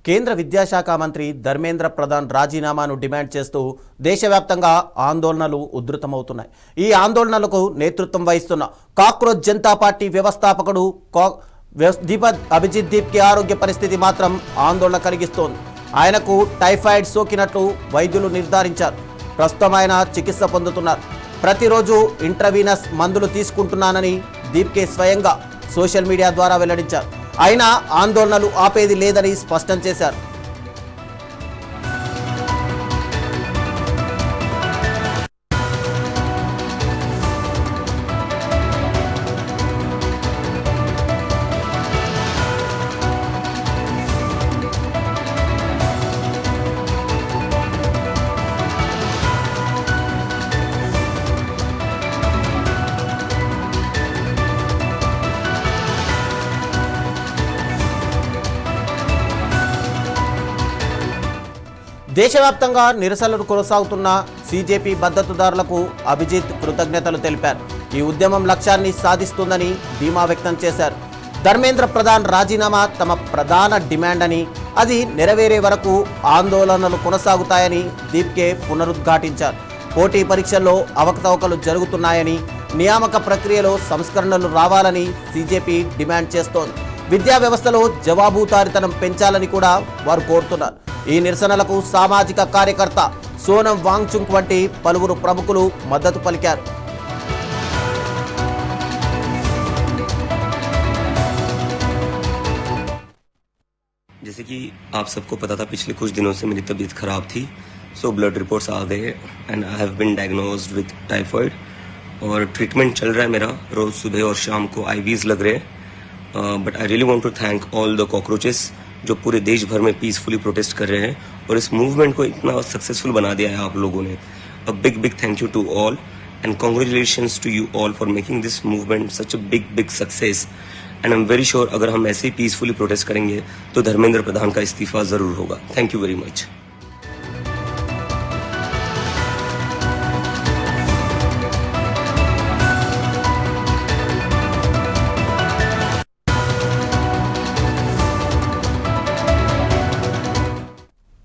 కేంద్ర విద్యాశాఖ మంత్రి ధర్మేంద్ర ప్రధాన్ రాజీనామాను డిమాండ్ చేస్తూ దేశవ్యాప్తంగా ఆందోళనలు ఉధృతమవుతున్నాయి. ఈ ఆందోళనలకు నేతృత్వం వహిస్తున్న కాక్రోచ్ జనతా పార్టీ వ్యవస్థాపకుడు అభిజిత్ దీప్కి ఆరోగ్య పరిస్థితి మాత్రం ఆందోళన కలిగిస్తోంది. ఆయనకు టైఫాయిడ్ సోకినట్లు వైద్యులు నిర్ధారించారు. ప్రస్తుతం ఆయన చికిత్స పొందుతున్నారు. ప్రతిరోజు ఇంట్రావీనస్ మందులు తీసుకుంటున్నానని దీప్కే స్వయంగా సోషల్ మీడియా ద్వారా వెల్లడించారు. అయినా ఆందోళనలు ఆపేది లేదని స్పష్టం చేశారు. దేశవ్యాప్తంగా నిరసనలు కొనసాగుతున్న సీజేపీ మద్దతుదారులకు అభిజిత్ కృతజ్ఞతలు తెలిపారు. ఈ ఉద్యమం లక్ష్యాన్ని సాధిస్తుందని ధీమా వ్యక్తం చేశారు. ధర్మేంద్ర ప్రధాన్ రాజీనామా తమ ప్రధాన డిమాండ్ అని, అది నెరవేరే వరకు ఆందోళనలు కొనసాగుతాయని దీప్కే పునరుద్ఘాటించారు. పోటీ పరీక్షల్లో అవకతవకలు జరుగుతున్నాయని, నియామక ప్రక్రియలో సంస్కరణలు రావాలని సీజేపీ డిమాండ్ చేస్తోంది. విద్యా వ్యవస్థలో జవాబుదారీతనం పెంచాలని కూడా వారు కోరుతున్నారు. ఈ నిరసనలకు సామాజిక కార్యకర్త సోనం వాంగ్చుక్ వంటి పలువురు ప్రముఖులు మద్దతు పలికారు. जैसे कि आप सबको पता था, पिछले कुछ दिनों से मेरी तबीयत खराब थी, सो ब्लड रिपोर्ट्स आ गए and I have been diagnosed with typhoid और ट्रीटमेंट चल रहा है मेरा. रोज सुबह और शाम को आईवीज लग रहे हैं. But I really want to thank all the cockroaches जो पूरे देश भर में पीसफुली प्रोटेस्ट कर रहे हैं और इस मूवमेंट को इतना सक्सेसफुल बना दिया है आप लोगों ने. A big thank you to all and congratulations to you all for making this movement such a big success. And I am very sure अगर हम ऐसे ही पीसफुली प्रोटेस्ट करेंगे तो धर्मेंद्र प्रधान का इस्तीफा जरूर होगा. Thank you very much.